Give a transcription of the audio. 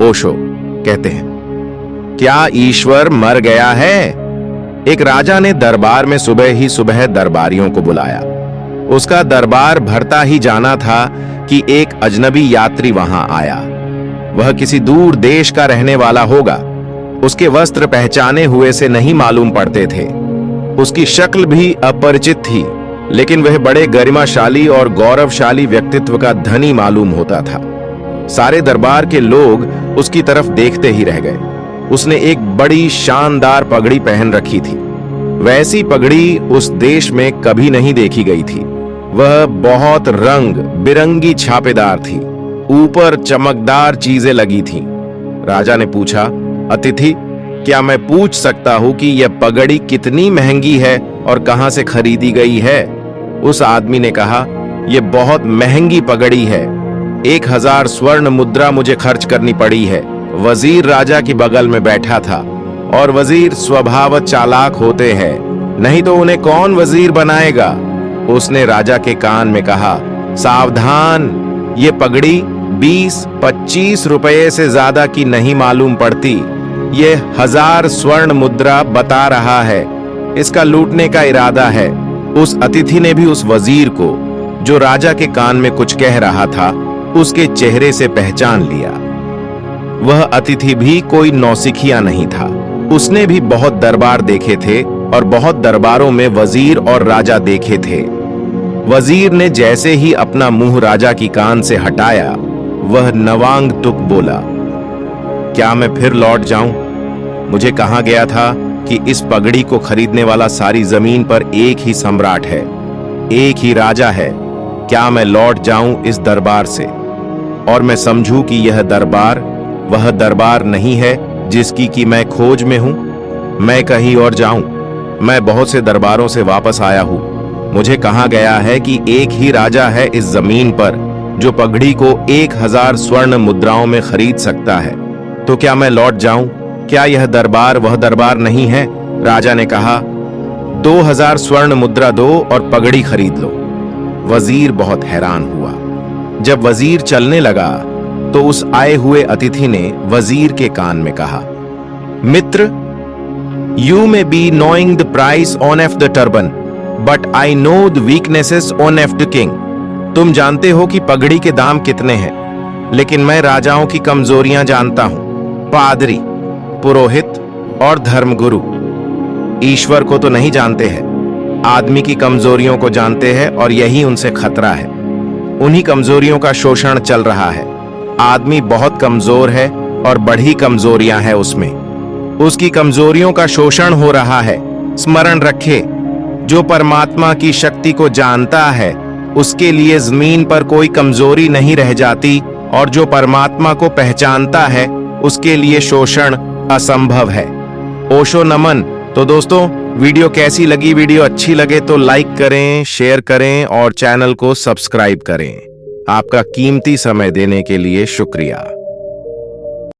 ओशो कहते हैं, क्या ईश्वर मर गया है? एक राजा ने दरबार में सुबह ही सुबह दरबारियों को बुलाया। उसका दरबार भरता ही जाना था कि एक अजनबी यात्री वहां आया। वह किसी दूर देश का रहने वाला होगा। उसके वस्त्र पहचाने हुए से नहीं मालूम पड़ते थे। उसकी शक्ल भी अपरिचित थी, लेकिन वह बड़े गरिमाशाली और गौरवशाली व्यक्तित्व का धनी मालूम होता था। सारे दरबार के लोग उसकी तरफ देखते ही रह गए। उसने एक बड़ी शानदार पगड़ी पहन रखी थी। वैसी पगड़ी उस देश में कभी नहीं देखी गई थी। वह बहुत रंग बिरंगी छापेदार थी। ऊपर चमकदार चीजें लगी थीं। राजा ने पूछा, अतिथि, क्या मैं पूछ सकता हूं कि यह पगड़ी कितनी महंगी है और कहां से खरीदी गई है? उस आदमी ने कहा, यह बहुत महंगी पगड़ी है। 1000 स्वर्ण मुद्रा मुझे खर्च करनी पड़ी है। वजीर राजा की बगल में बैठा था, और वजीर स्वभाव चालाक होते हैं, नहीं तो उन्हें कौन वजीर बनाएगा? उसने राजा के कान में कहा, सावधान, ये पगड़ी 20-25 रुपये से ज्यादा की नहीं मालूम पड़ती। ये 1000 स्वर्ण मुद्रा बता रहा है। इसका लूटने का इरादा है। उस अतिथि ने भी उस वजीर को, जो राजा के कान में कुछ कह रहा था, उसके चेहरे से पहचान लिया। वह अतिथि भी कोई नौसिखिया नहीं था। उसने भी बहुत दरबार देखे थे और बहुत दरबारों में वजीर और राजा देखे थे। वजीर ने जैसे ही अपना मुंह राजा की कान से हटाया, वह नवांग तुक बोला, क्या मैं फिर लौट जाऊं? मुझे कहा गया था कि इस पगड़ी को खरीदने वाला सारी जमीन पर एक ही सम्राट है, एक ही राजा है। क्या मैं लौट जाऊं इस दरबार से और मैं समझूं कि यह दरबार वह दरबार नहीं है जिसकी कि मैं खोज में हूं? मैं कहीं और जाऊं? मैं बहुत से दरबारों से वापस आया हूं। मुझे कहा गया है कि एक ही राजा है इस जमीन पर जो पगड़ी को 1000 स्वर्ण मुद्राओं में खरीद सकता है। तो क्या मैं लौट जाऊं? क्या यह दरबार वह दरबार नहीं है? राजा ने कहा, 2000 स्वर्ण मुद्रा दो और पगड़ी खरीद लो। वजीर बहुत हैरान हुआ। जब वजीर चलने लगा तो उस आए हुए अतिथि ने वजीर के कान में कहा, मित्र, you may be knowing the price on of the turban, but I know the weaknesses on of the king. तुम जानते हो कि पगड़ी के दाम कितने हैं, लेकिन मैं राजाओं की कमजोरियां जानता हूं। पादरी, पुरोहित और धर्मगुरु ईश्वर को तो नहीं जानते हैं, आदमी की कमजोरियों को जानते हैं, और यही उनसे खतरा है। उन्हीं कमजोरियों का शोषण चल रहा है। आदमी बहुत कमजोर है और बड़ी कमजोरियां हैं उसमें। उसकी कमजोरियों का शोषण हो रहा है। स्मरण रखे, जो परमात्मा की शक्ति को जानता है उसके लिए जमीन पर कोई कमजोरी नहीं रह जाती, और जो परमात्मा को पहचानता है उसके लिए शोषण असंभव है। ओशो नमन। तो दोस्तों, वीडियो कैसी लगी? वीडियो अच्छी लगे तो लाइक करें, शेयर करें और चैनल को सब्सक्राइब करें। आपका कीमती समय देने के लिए शुक्रिया।